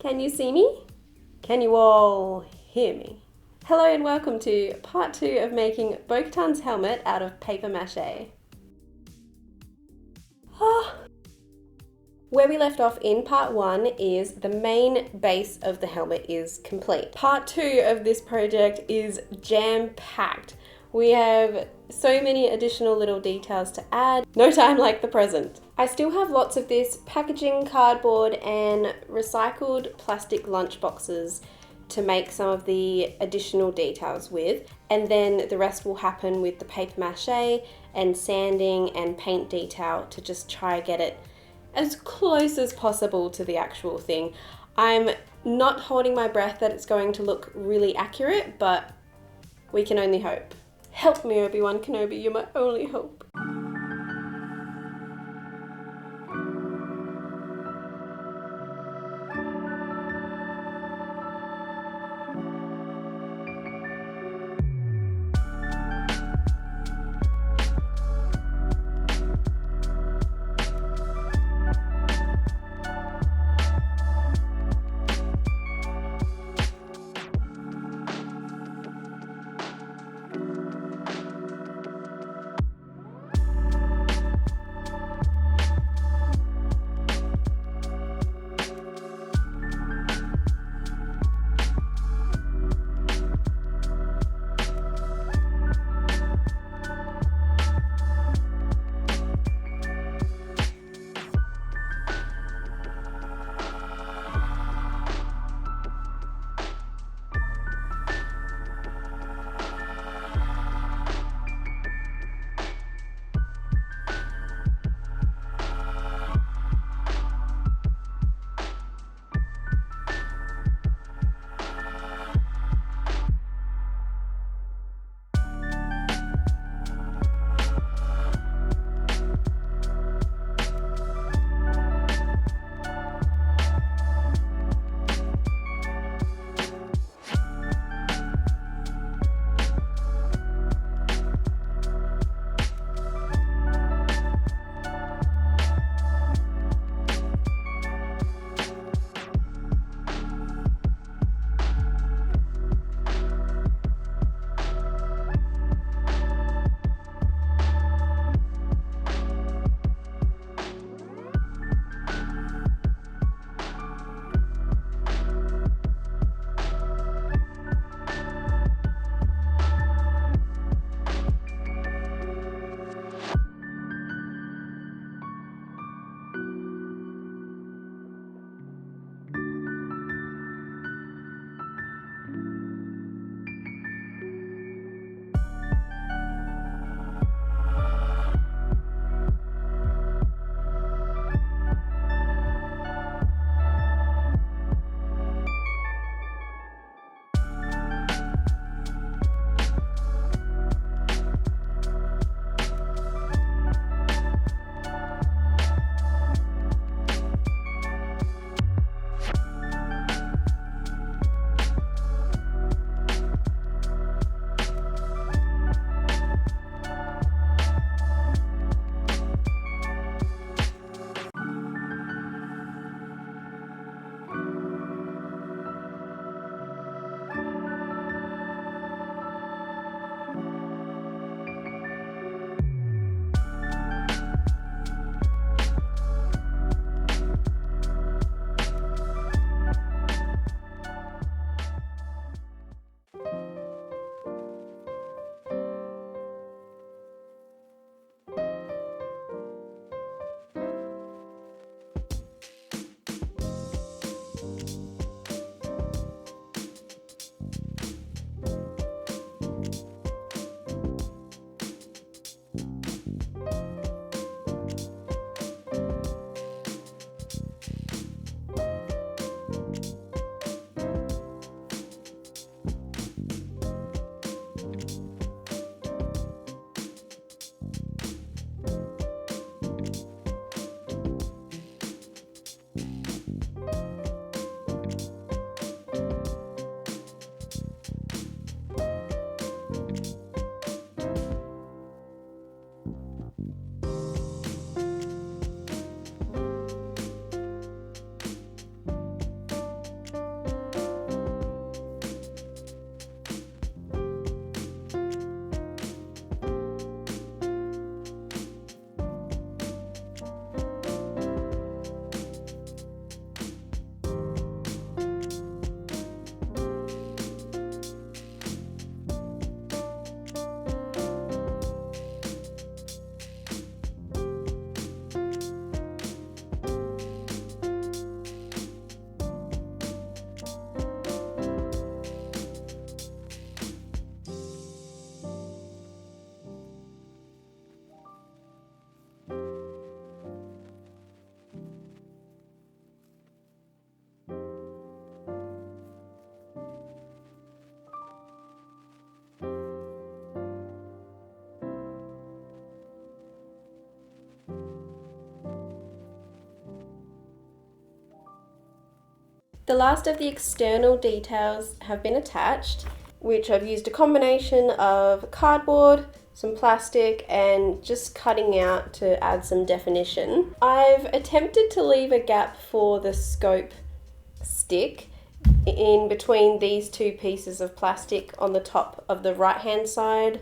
Can you see me? Can you all hear me? Hello and welcome to part 2 of making Bo-Katan's helmet out of papier-mâché. Where we left off in part 1 is the main base of the helmet is complete. Part 2 of this project is jam-packed. We have so many additional little details to add. No time like the present. I still have lots of this packaging, cardboard and recycled plastic lunch boxes to make some of the additional details with, and then the rest will happen with the papier-mâché and sanding and paint detail to just try get it as close as possible to the actual thing. I'm not holding my breath that it's going to look really accurate, but we can only hope. Help me, Obi-Wan Kenobi, you're my only hope. The last of the external details have been attached, which I've used a combination of cardboard, some plastic, and just cutting out to add some definition. I've attempted to leave a gap for the scope stick in between these two pieces of plastic on the top of the right hand side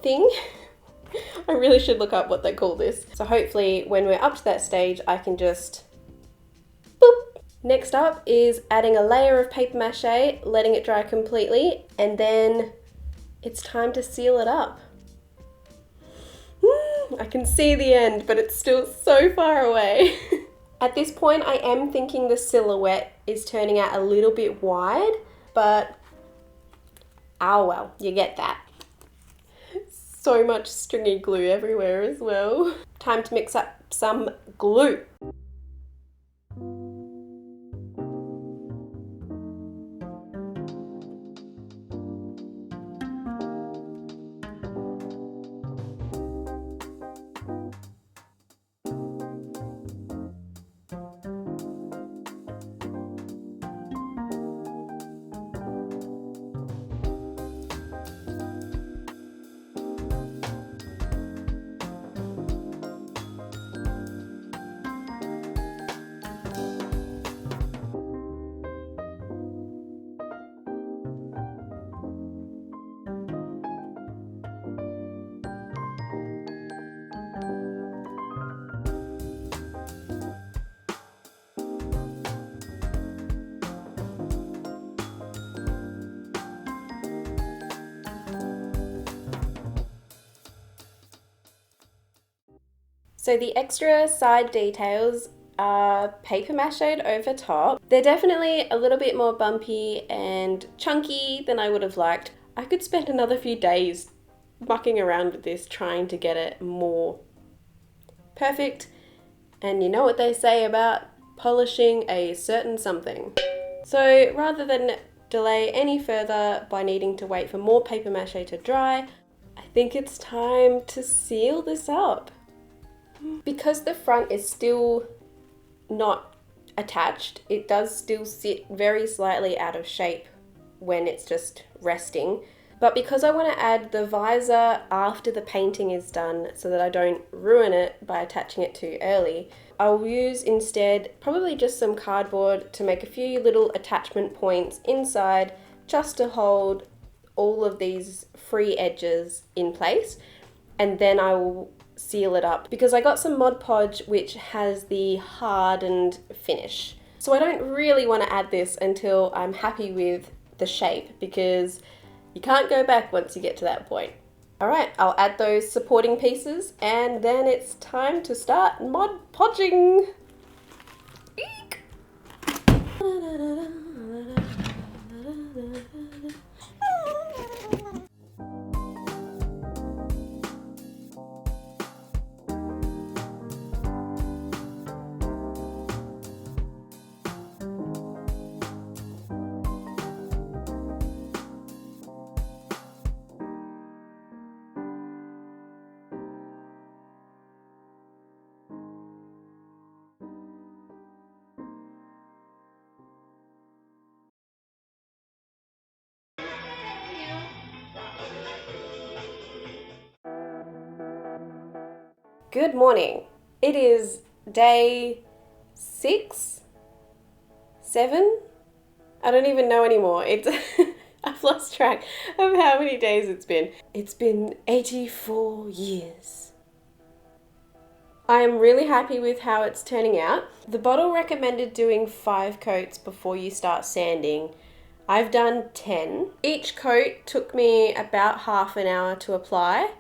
thing. I really should look up what they call this. So hopefully when we're up to that stage, I can just boop. Next up is adding a layer of paper mache, letting it dry completely, and then it's time to seal it up. I can see the end, but it's still so far away. At this point, I am thinking the silhouette is turning out a little bit wide, but oh well, you get that. So much stringy glue everywhere as well. Time to mix up some glue. So the extra side details are paper macheed over top. They're definitely a little bit more bumpy and chunky than I would have liked. I could spend another few days mucking around with this, trying to get it more perfect. And you know what they say about polishing a certain something. So rather than delay any further by needing to wait for more paper mache to dry, I think it's time to seal this up. Because the front is still not attached, it does still sit very slightly out of shape when it's just resting. But because I want to add the visor after the painting is done so that I don't ruin it by attaching it too early, I'll use instead probably just some cardboard to make a few little attachment points inside just to hold all of these free edges in place, and then I will seal it up because I got some Modpodge which has the hardened finish. So I don't really want to add this until I'm happy with the shape because you can't go back once you get to that point. Alright, I'll add those supporting pieces and then it's time to start Modpodging. Eek. Good morning. It is day 6, 7? I don't even know anymore. I've lost track of how many days it's been. It's been 84 years. I am really happy with how it's turning out. The bottle recommended doing 5 coats before you start sanding. I've done 10. Each coat took me about half an hour to apply.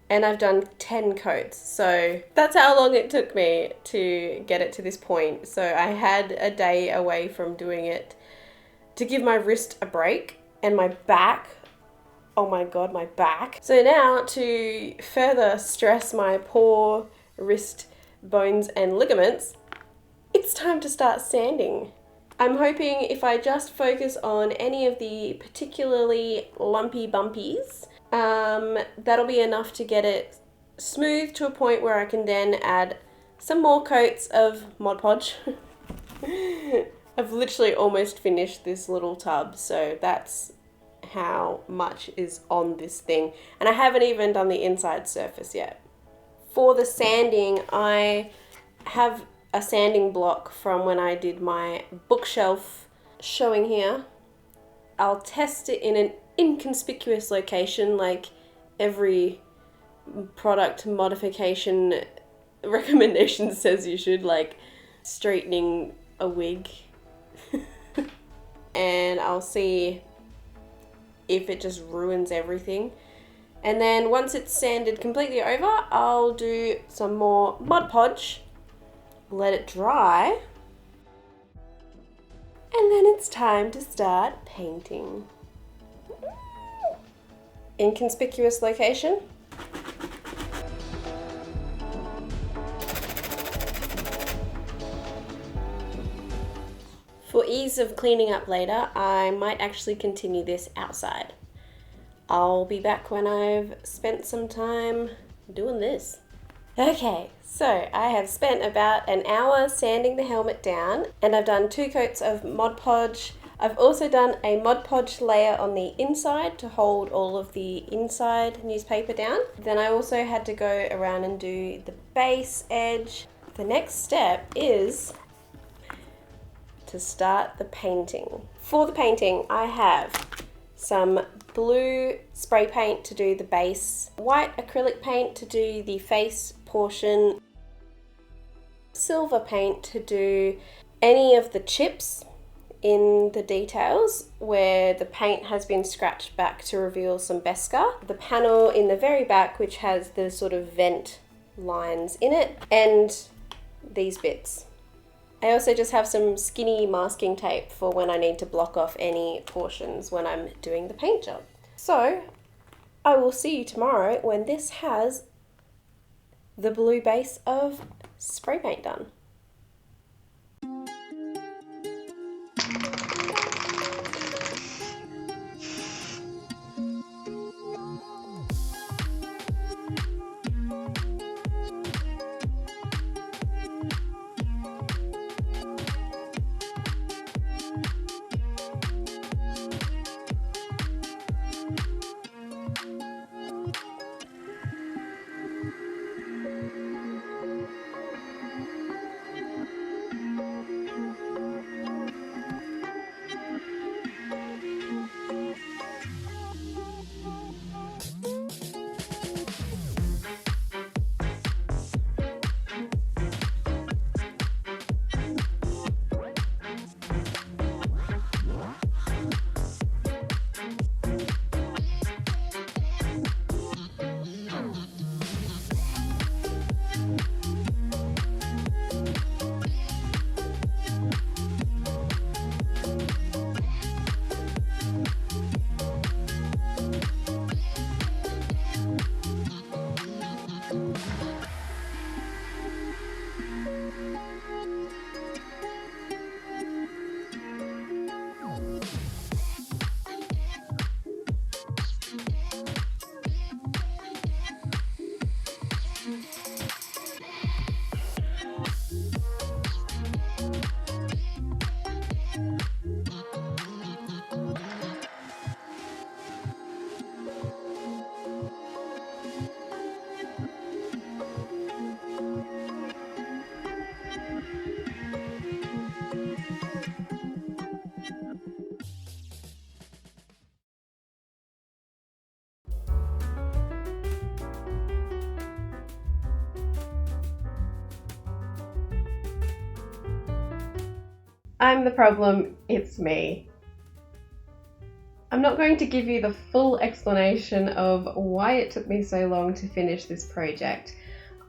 And I've done 10 coats, so that's how long it took me to get it to this point. So I had a day away from doing it to give my wrist a break and my back. Oh my god, my back. So now to further stress my poor wrist bones and ligaments, it's time to start sanding. I'm hoping if I just focus on any of the particularly lumpy bumpies, that'll be enough to get it smooth to a point where I can then add some more coats of Modpodge. I've literally almost finished this little tub, so that's how much is on this thing. And I haven't even done the inside surface yet. For the sanding, I have a sanding block from when I did my bookshelf showing here. I'll test it in an inconspicuous location, like every product modification recommendation says you should, like straightening a wig. And I'll see if it just ruins everything. And then once it's sanded completely over, I'll do some more Modpodge, let it dry, and then it's time to start painting. Inconspicuous location. For ease of cleaning up later, I might actually continue this outside. I'll be back when I've spent some time doing this. Okay, so I have spent about an hour sanding the helmet down, and I've done 2 coats of Mod Podge. I've also done a Mod Podge layer on the inside to hold all of the inside newspaper down. Then I also had to go around and do the base edge. The next step is to start the painting. For the painting, I have some blue spray paint to do the base, white acrylic paint to do the face portion, silver paint to do any of the chips in the details where the paint has been scratched back to reveal some Beskar, the panel in the very back which has the sort of vent lines in it, and these bits. I also just have some skinny masking tape for when I need to block off any portions when I'm doing the paint job. So I will see you tomorrow when this has the blue base of spray paint done. I'm the problem, it's me. I'm not going to give you the full explanation of why it took me so long to finish this project.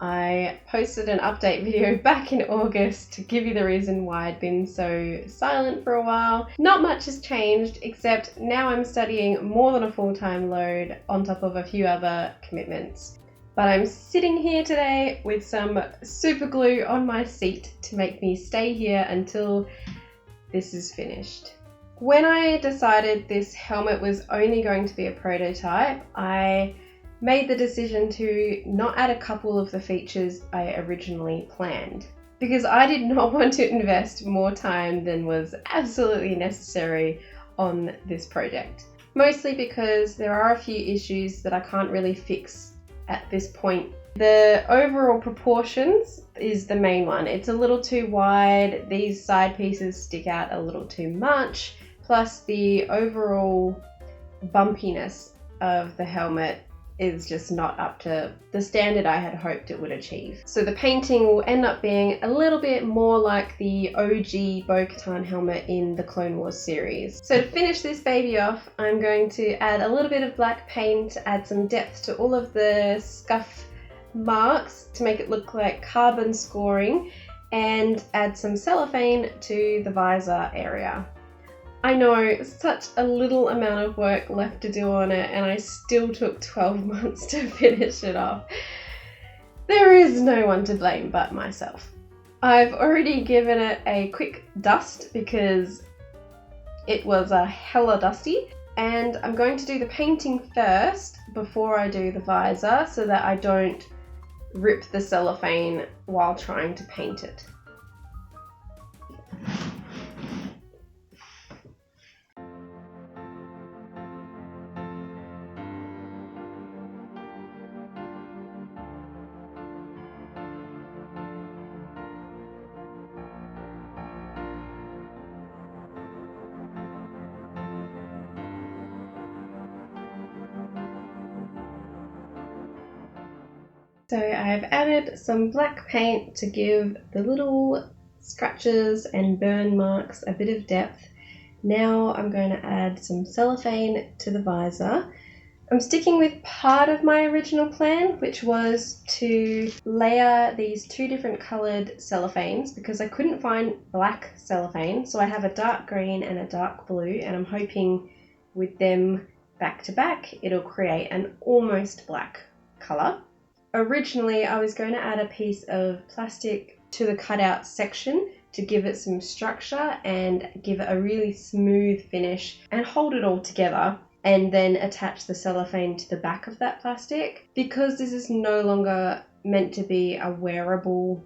I posted an update video back in August to give you the reason why I'd been so silent for a while. Not much has changed, except now I'm studying more than a full-time load on top of a few other commitments. But I'm sitting here today with some super glue on my seat to make me stay here until this is finished. When I decided this helmet was only going to be a prototype, I made the decision to not add a couple of the features I originally planned. because I did not want to invest more time than was absolutely necessary on this project. Mostly because there are a few issues that I can't really fix at this point. The overall proportions is the main one. It's a little too wide, these side pieces stick out a little too much, plus the overall bumpiness of the helmet is just not up to the standard I had hoped it would achieve. So the painting will end up being a little bit more like the OG Bo-Katan helmet in the Clone Wars series. So to finish this baby off, I'm going to add a little bit of black paint to add some depth to all of the scuff marks to make it look like carbon scoring, and add some cellophane to the visor area. I know, such a little amount of work left to do on it, and I still took 12 months to finish it off. There is no one to blame but myself. I've already given it a quick dust because it was a hella dusty, and I'm going to do the painting first before I do the visor so that I don't rip the cellophane while trying to paint it. So I've added some black paint to give the little scratches and burn marks a bit of depth. Now I'm going to add some cellophane to the visor. I'm sticking with part of my original plan, which was to layer these two different coloured cellophanes because I couldn't find black cellophane. So I have a dark green and a dark blue, and I'm hoping with them back to back it'll create an almost black colour. Originally, I was going to add a piece of plastic to the cutout section to give it some structure and give it a really smooth finish and hold it all together, and then attach the cellophane to the back of that plastic. Because this is no longer meant to be a wearable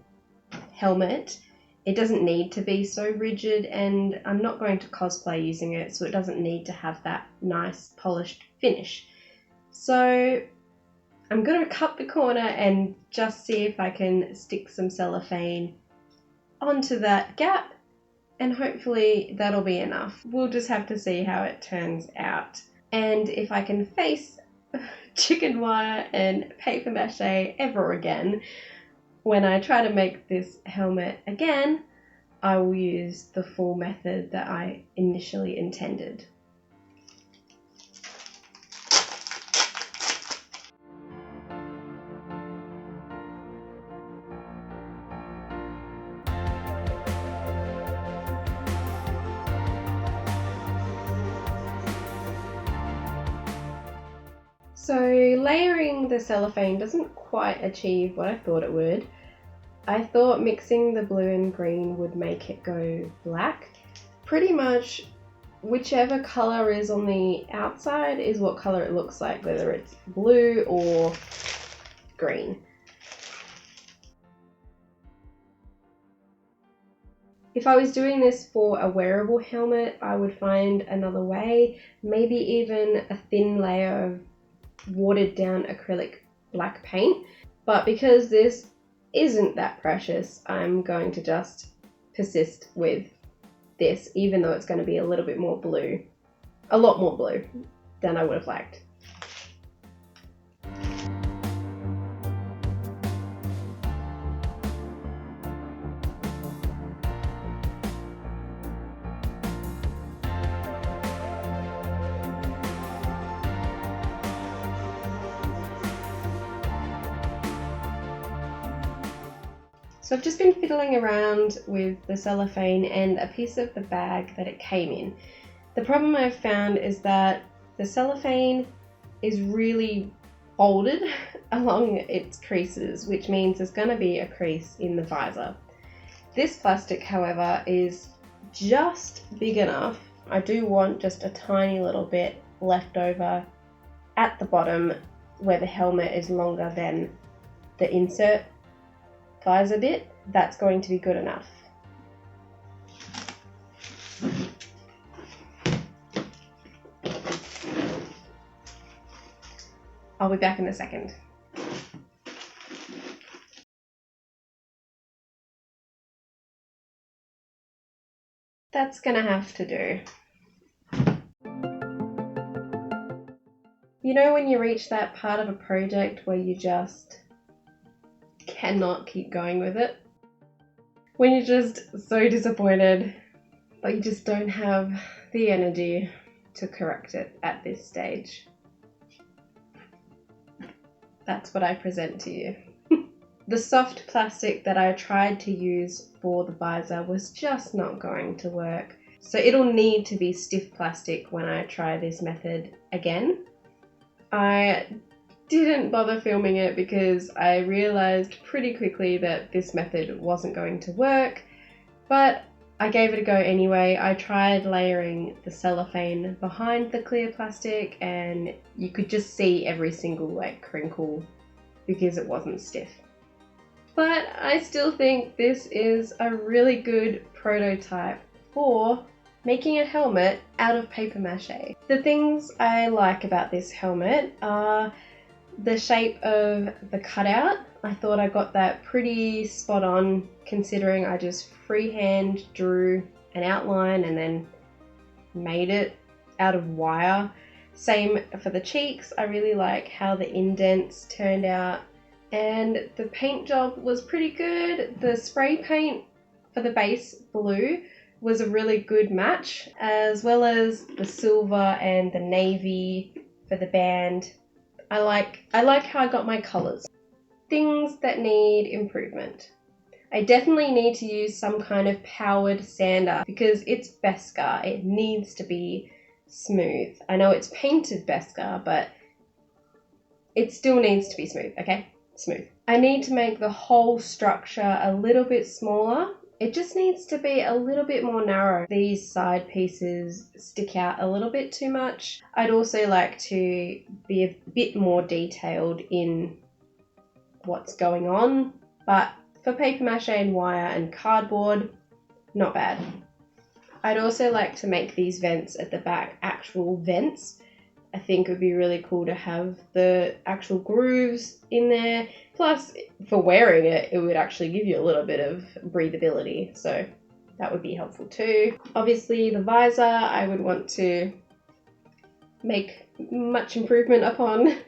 helmet, it doesn't need to be so rigid, and I'm not going to cosplay using it, so it doesn't need to have that nice polished finish. So I'm going to cut the corner and just see if I can stick some cellophane onto that gap, and hopefully that'll be enough. We'll just have to see how it turns out. And if I can face chicken wire and papier-mâché ever again, when I try to make this helmet again, I will use the full method that I initially intended. So layering the cellophane doesn't quite achieve what I thought it would. I thought mixing the blue and green would make it go black. Pretty much whichever colour is on the outside is what colour it looks like, whether it's blue or green. If I was doing this for a wearable helmet, I would find another way, maybe even a thin layer of watered down acrylic black paint. But because this isn't that precious, I'm going to just persist with this, even though it's going to be a little bit more blue, a lot more blue than I would have liked. So I've just been fiddling around with the cellophane and a piece of the bag that it came in. The problem I've found is that the cellophane is really folded along its creases, which means there's going to be a crease in the visor. This plastic, however, is just big enough. I do want just a tiny little bit left over at the bottom where the helmet is longer than the insert visor bit. that's going to be good enough. I'll be back in a second. That's gonna have to do. You know when you reach that part of a project where you just cannot keep going with it? When you're just so disappointed, but you just don't have the energy to correct it at this stage. That's what I present to you. The soft plastic that I tried to use for the visor was just not going to work. So it'll need to be stiff plastic when I try this method again. I didn't bother filming it because I realized pretty quickly that this method wasn't going to work, but I gave it a go anyway. I tried layering the cellophane behind the clear plastic and you could just see every single like crinkle because it wasn't stiff. But I still think this is a really good prototype for making a helmet out of papier-mâché. The things I like about this helmet are the shape of the cutout. I thought I got that pretty spot on considering I just freehand drew an outline and then made it out of wire. Same for the cheeks. I really like how the indents turned out. And the paint job was pretty good. The spray paint for the base blue was a really good match, as well as the silver and the navy for the band. I like how I got my colours. Things that need improvement. I definitely need to use some kind of powered sander because it's Beskar. It needs to be smooth. I know it's painted Beskar, but it still needs to be smooth, okay? Smooth. I need to make the whole structure a little bit smaller. It just needs to be a little bit more narrow. These side pieces stick out a little bit too much. I'd also like to be a bit more detailed in what's going on, but for papier-mâché and wire and cardboard, not bad. I'd also like to make these vents at the back actual vents. I think it would be really cool to have the actual grooves in there. Plus, for wearing it, it would actually give you a little bit of breathability, so that would be helpful too. Obviously, the visor I would want to make much improvement upon,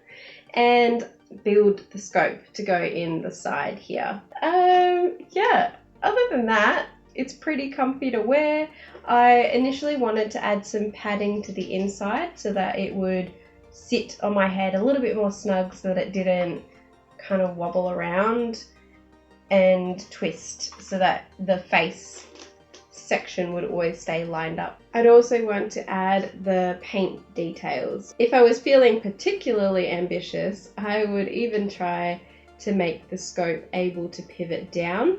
and build the scope to go in the side here. Yeah, other than that, it's pretty comfy to wear. I initially wanted to add some padding to the inside so that it would sit on my head a little bit more snug so that it didn't kind of wobble around and twist, so that the face section would always stay lined up. I'd also want to add the paint details. If I was feeling particularly ambitious, I would even try to make the scope able to pivot down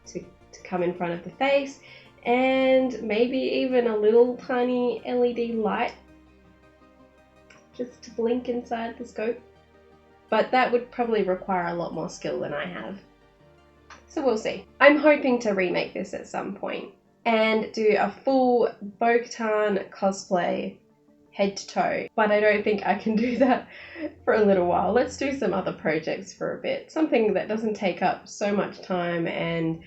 to come in front of the face, and maybe even a little tiny LED light just to blink inside the scope. But that would probably require a lot more skill than I have. So we'll see. I'm hoping to remake this at some point and do a full Bo-Katan cosplay head to toe, but I don't think I can do that for a little while. Let's do some other projects for a bit. Something that doesn't take up so much time and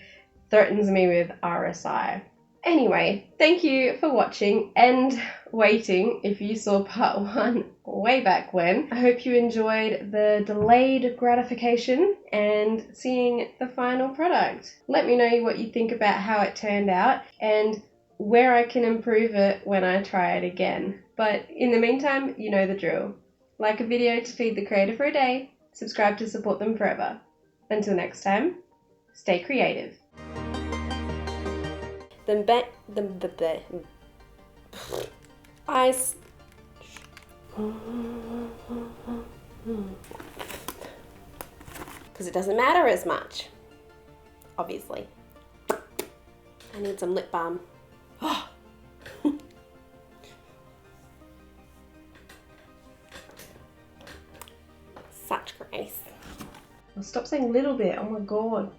threatens me with RSI. Anyway, thank you for watching and waiting if you saw part 1 way back when. I hope you enjoyed the delayed gratification and seeing the final product. Let me know what you think about how it turned out and where I can improve it when I try it again. But in the meantime, you know the drill. Like a video to feed the creator for a day, subscribe to support them forever. Until next time, stay creative. Because it doesn't matter as much, obviously. I need some lip balm. Such grace. Well, stop saying little bit, oh my god.